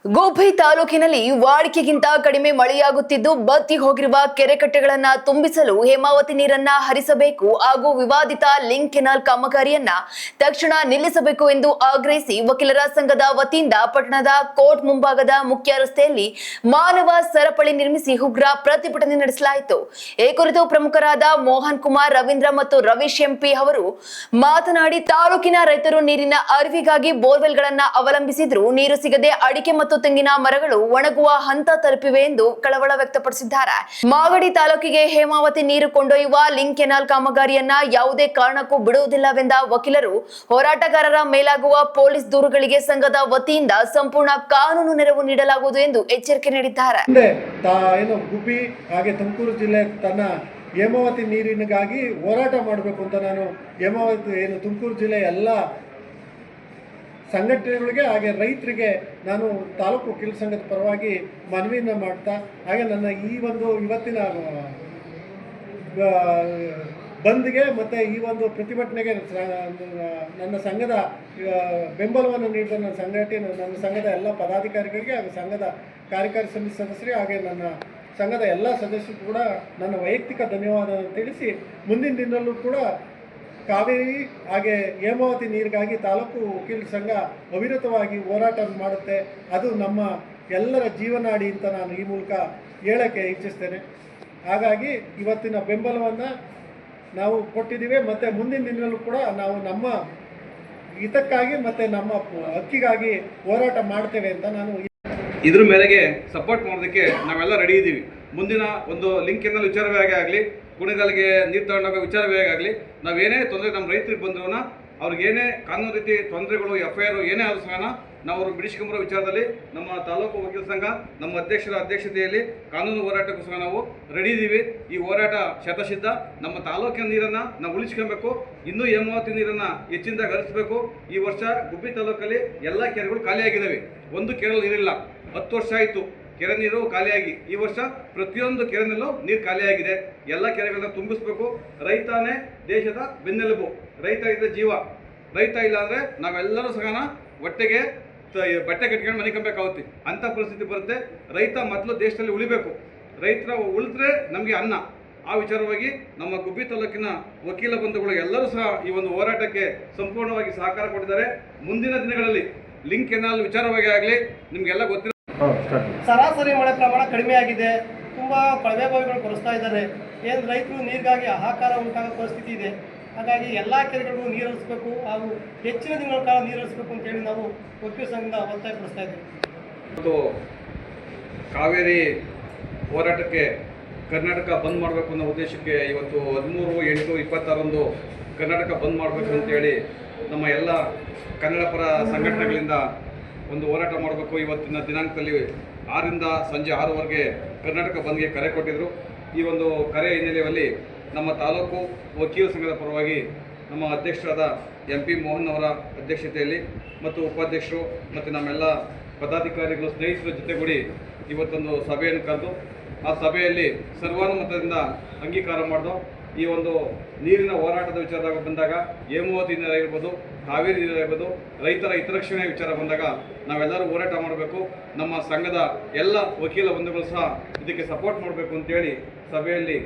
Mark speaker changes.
Speaker 1: ಗೋಪಿ ತಾಲೂಕಿನಲ್ಲಿ ವಾಡಿಕೆಗಿಂತ ಕಡಿಮೆ ಮಳೆಯಾಗುತ್ತಿದ್ದು ಬತ್ತಿ ಹೋಗಿರುವ ಕೆರೆಕಟ್ಟೆಗಳನ್ನು ತುಂಬಿಸಲು ಹೇಮಾವತಿ ನೀರನ್ನ ಹರಿಸಬೇಕು ಹಾಗೂ ವಿವಾದಿತ ಲಿಂಕ್ ಕೆನಾಲ್ ಕಾಮಗಾರಿಯನ್ನ ತಕ್ಷಣ ನಿಲ್ಲಿಸಬೇಕು ಎಂದು ಆಗ್ರಹಿಸಿ ವಕೀಲರ ಸಂಘದ ವತಿಯಿಂದ ಪಟ್ಟಣದ ಕೋರ್ಟ್ ಮುಂಭಾಗದ ಮುಖ್ಯ ರಸ್ತೆಯಲ್ಲಿ ಮಾನವ ಸರಪಳಿ ನಿರ್ಮಿಸಿ ಉಗ್ರ ಪ್ರತಿಭಟನೆ ನಡೆಸಲಾಯಿತು. ಈ ಕುರಿತು ಪ್ರಮುಖರಾದ ಮೋಹನ್ ಕುಮಾರ್, ರವೀಂದ್ರ ಮತ್ತು ರವೀಶ್ ಎಂಪಿ ಅವರು ಮಾತನಾಡಿ, ತಾಲೂಕಿನ ರೈತರು ನೀರಿನ ಅರಿವಿಗಾಗಿ ಬೋರ್ವೆಲ್ಗಳನ್ನ ಅವಲಂಬಿಸಿದ್ರು, ನೀರು ಸಿಗದೆ ಅಡಿಕೆ ಮತ್ತು ತೆಂಗಿನ ಮರಗಳು ಒಣಗುವ ಹಂತ ತಲುಪಿವೆ ಎಂದು ಕಳವಳ ವ್ಯಕ್ತಪಡಿಸಿದ್ದಾರೆ. ಮಾಗಡಿ ತಾಲೂಕಿಗೆ ಹೇಮಾವತಿ ನೀರು ಕೊಂಡೊಯ್ಯುವ ಲಿಂಕ್ ಕೆನಾಲ್ ಕಾಮಗಾರಿಯನ್ನ ಯಾವುದೇ ಕಾರಣಕ್ಕೂ ಬಿಡುವುದಿಲ್ಲವೆಂದ ವಕೀಲರು, ಹೋರಾಟಗಾರರ ಮೇಲಾಗುವ ಪೊಲೀಸ್ ದೂರುಗಳಿಗೆ ಸಂಘದ ವತಿಯಿಂದ ಸಂಪೂರ್ಣ ಕಾನೂನು ನೆರವು ನೀಡಲಾಗುವುದು ಎಂದು ಎಚ್ಚರಿಕೆ ನೀಡಿದ್ದಾರೆ.
Speaker 2: ಗುಬ್ಬಿ ಹಾಗೆ ತುಮಕೂರು ಜಿಲ್ಲೆ ತನ್ನ ಹೇಮಾವತಿ ನೀರಿಗಾಗಿ ಹೋರಾಟ ಮಾಡಬೇಕು ಅಂತ ನಾನು ತುಮಕೂರು ಜಿಲ್ಲೆ ಎಲ್ಲ ಸಂಘಟನೆಗಳಿಗೆ ಹಾಗೆ ರೈತರಿಗೆ ನಾನು ತಾಲೂಕು ವಕೀಲ ಸಂಘದ ಪರವಾಗಿ ಮನವಿಯನ್ನು ಮಾಡ್ತಾ, ಹಾಗೆ ನನ್ನ ಇವತ್ತಿನ ಬಂದ್ಗೆ ಮತ್ತು ಈ ಒಂದು ಪ್ರತಿಭಟನೆಗೆ ನನ್ನ ಸಂಘದ ಬೆಂಬಲವನ್ನು ನೀಡಿದ ನನ್ನ ಸಂಘದ ಎಲ್ಲ ಪದಾಧಿಕಾರಿಗಳಿಗೆ ಹಾಗೂ ಸಂಘದ ಕಾರ್ಯಕಾರಿ ಸಮಿತಿ ಸದಸ್ಯರಿಗೆ ಹಾಗೆ ನನ್ನ ಸಂಘದ ಎಲ್ಲ ಸದಸ್ಯರು ಕೂಡ ನನ್ನ ವೈಯಕ್ತಿಕ ಧನ್ಯವಾದವನ್ನು ತಿಳಿಸಿ, ಮುಂದಿನ ದಿನದಲ್ಲೂ ಕೂಡ ಕಾವೇರಿ ಹಾಗೆ ಹೇಮಾವತಿ ನೀರಿಗಾಗಿ ತಾಲೂಕು ವಕೀಲ ಸಂಘ ಅವಿರತವಾಗಿ ಹೋರಾಟ ಮಾಡುತ್ತೆ. ಅದು ನಮ್ಮ ಎಲ್ಲರ ಜೀವನಾಡಿ ಅಂತ ನಾನು ಈ ಮೂಲಕ ಹೇಳೋಕ್ಕೆ ಇಚ್ಛಿಸ್ತೇನೆ. ಹಾಗಾಗಿ ಇವತ್ತಿನ ಬೆಂಬಲವನ್ನು ನಾವು ಕೊಟ್ಟಿದ್ದೀವಿ ಮತ್ತು ಮುಂದಿನ ದಿನದಲ್ಲೂ ಕೂಡ ನಾವು ನಮ್ಮ ಹಿತಕ್ಕಾಗಿ ಮತ್ತು ನಮ್ಮ ಹಕ್ಕಿಗಾಗಿ ಹೋರಾಟ ಮಾಡ್ತೇವೆ ಅಂತ ನಾನು
Speaker 3: ಇದ್ರ ಮೇಲೆಗೆ ಸಪೋರ್ಟ್ ಮಾಡೋದಕ್ಕೆ ನಾವೆಲ್ಲ ರೆಡಿ ಇದ್ದೀವಿ. ಮುಂದಿನ ಒಂದು ಲಿಂಕ್ ಕೆನಾಲ್ ವಿಚಾರವೇ ಆಗಲಿ, ಕುಣಿಗಲ್ಗೆ ನೀರು ತಗೊಂಡೋಗೋ ವಿಚಾರವೇ ಆಗಲಿ, ನಾವೇನೇ ತೊಂದರೆ ನಮ್ಮ ರೈತರಿಗೆ ಬಂದ್ರೂ ಅವ್ರಿಗೇನೇ ಕಾನೂನು ರೀತಿ ತೊಂದರೆಗಳು, FIR ಏನೇ ಆದರೂ ಸಹ ನಾವು ಅವರು ಬಿಡಿಸ್ಕೊಂಬರೋ ವಿಚಾರದಲ್ಲಿ ನಮ್ಮ ತಾಲೂಕು ವಕೀಲ ಸಂಘ ನಮ್ಮ ಅಧ್ಯಕ್ಷರ ಅಧ್ಯಕ್ಷತೆಯಲ್ಲಿ ಕಾನೂನು ಹೋರಾಟಕ್ಕೂ ಸಹ ನಾವು ರೆಡಿ ಇದ್ದೀವಿ. ಈ ಹೋರಾಟ ಶತಸಿದ್ಧ. ನಮ್ಮ ತಾಲೂಕಿನ ನೀರನ್ನು ನಾವು ಉಳಿಸ್ಕೊಬೇಕು, ಇನ್ನೂ ಹೇಮಾವತಿ ನೀರನ್ನು ಹೆಚ್ಚಿನದಾಗಿ ಹರಿಸಬೇಕು. ಈ ವರ್ಷ ಗುಬ್ಬಿ ತಾಲೂಕಲ್ಲಿ ಎಲ್ಲ ಕೆರೆಗಳು ಖಾಲಿಯಾಗಿದ್ದಾವೆ, ಒಂದು ಕೆರೆಯಲ್ಲಿ ನೀರಿಲ್ಲ. 10 ವರ್ಷ ಆಯಿತು ಕೆರೆ ನೀರು ಖಾಲಿಯಾಗಿ. ಈ ವರ್ಷ ಪ್ರತಿಯೊಂದು ಕೆರೆನಲ್ಲೂ ನೀರು ಖಾಲಿಯಾಗಿದೆ. ಎಲ್ಲ ಕೆರೆಗಳನ್ನ ತುಂಬಿಸ್ಬೇಕು. ರೈತನೇ ದೇಶದ ಬೆನ್ನೆಲುಬು, ರೈತ ಇದ್ದರೆ ಜೀವ. ರೈತ ಇಲ್ಲ ಅಂದರೆ ನಾವೆಲ್ಲರೂ ಸಹ ಒಟ್ಟಿಗೆ ಬಟ್ಟೆ ಕಟ್ಕೊಂಡು ಮನೆ ಕಂಬೇಕಾಗುತ್ತೆ, ಅಂಥ ಪರಿಸ್ಥಿತಿ ಬರುತ್ತೆ. ರೈತ ಮೊದಲು ದೇಶದಲ್ಲಿ ಉಳಿಬೇಕು. ರೈತರ ಉಳಿದ್ರೆ ನಮಗೆ ಅನ್ನ. ಆ ವಿಚಾರವಾಗಿ ನಮ್ಮ ಗುಬ್ಬಿ ತಾಲೂಕಿನ ವಕೀಲ ಬಂಧುಗಳು ಎಲ್ಲರೂ ಸಹ ಈ ಒಂದು ಹೋರಾಟಕ್ಕೆ ಸಂಪೂರ್ಣವಾಗಿ ಸಹಕಾರ ಕೊಟ್ಟಿದ್ದಾರೆ. ಮುಂದಿನ ದಿನಗಳಲ್ಲಿ ಲಿಂಕ್ ಕೆನಾಲ್ ವಿಚಾರವಾಗಿ ಆಗಲಿ, ನಿಮಗೆಲ್ಲ ಗೊತ್ತಿರೋ
Speaker 4: ಸರಾಸರಿ ಮಳೆ ಪ್ರಮಾಣ ಕಡಿಮೆ ಆಗಿದೆ. ತುಂಬ ಕೊಳವೆ ಬಾವಿಗಳು ಕೊರೆಸ್ತಾ ಇದ್ದಾರೆ. ರೈತರು ನೀರಿಗಾಗಿ ಹಾಹಾಕಾರ ಉಂಟಾಗೋ ಪರಿಸ್ಥಿತಿ ಇದೆ. ಹಾಗಾಗಿ ಎಲ್ಲ ಕೆರೆಗಳಿಗೂ ನೀರು ಹರಿಸಬೇಕು ಹಾಗೂ ಹೆಚ್ಚಿನ ದಿನಗಳ ಕಾಲ ನೀರು ಹರಿಸಬೇಕು ಅಂತೇಳಿ ನಾವು ವಕೀಲ ಸಂಘದಿಂದ ಒತ್ತಾಯಪಡಿಸ್ತಾ ಇದ್ದೀವಿ.
Speaker 3: ಮತ್ತು ಕಾವೇರಿ ಹೋರಾಟಕ್ಕೆ ಕರ್ನಾಟಕ ಬಂದ್ ಮಾಡಬೇಕು ಅನ್ನೋ ಉದ್ದೇಶಕ್ಕೆ ಇವತ್ತು 13/8/26 ಕರ್ನಾಟಕ ಬಂದ್ ಮಾಡಬೇಕು ಅಂತೇಳಿ ನಮ್ಮ ಎಲ್ಲ ಕನ್ನಡ ಪರ ಸಂಘಟನೆಗಳಿಂದ ಒಂದು ಹೋರಾಟ ಮಾಡಬೇಕು. ಇವತ್ತಿನ ದಿನಾಂಕದಲ್ಲಿ 6ರಿಂದ ಸಂಜೆ 6ವರೆಗೆ ಕರ್ನಾಟಕ ಬಂದ್ಗೆ ಕರೆ ಕೊಟ್ಟಿದ್ದರು. ಈ ಒಂದು ಕರೆ ಹಿನ್ನೆಲೆಯಲ್ಲಿ ನಮ್ಮ ತಾಲೂಕು ವಕೀಲ ಸಂಘದ ಪರವಾಗಿ ನಮ್ಮ ಅಧ್ಯಕ್ಷರಾದ MP ಮೋಹನ್ ಅವರ ಅಧ್ಯಕ್ಷತೆಯಲ್ಲಿ ಮತ್ತು ಉಪಾಧ್ಯಕ್ಷರು ಮತ್ತು ನಮ್ಮೆಲ್ಲ ಪದಾಧಿಕಾರಿಗಳು ಸ್ನೇಹಿತರ ಜೊತೆಗೂಡಿ ಇವತ್ತೊಂದು ಸಭೆಯನ್ನು ಕರೆದು ಆ ಸಭೆಯಲ್ಲಿ ಸರ್ವಾನುಮತದಿಂದ ಅಂಗೀಕಾರ ಮಾಡಿದೋ. ಈ ಒಂದು ನೀರಿನ ಹೋರಾಟದ ವಿಚಾರದಾಗ ಬಂದಾಗ ಹೇಮಾವತಿ ನೀರಾಗಿರ್ಬೋದು, ಕಾವೇರಿ ನೀರಾಗಿರ್ಬೋದು, ರೈತರ ಹಿತರಕ್ಷಣೆ ವಿಚಾರ ಬಂದಾಗ ನಾವೆಲ್ಲರೂ ಹೋರಾಟ ಮಾಡಬೇಕು. ನಮ್ಮ ಸಂಘದ ಎಲ್ಲ ವಕೀಲ ಬಂಧುಗಳು ಸಹ ಇದಕ್ಕೆ ಸಪೋರ್ಟ್ ಮಾಡಬೇಕು ಅಂತೇಳಿ ಸಭೆಯಲ್ಲಿ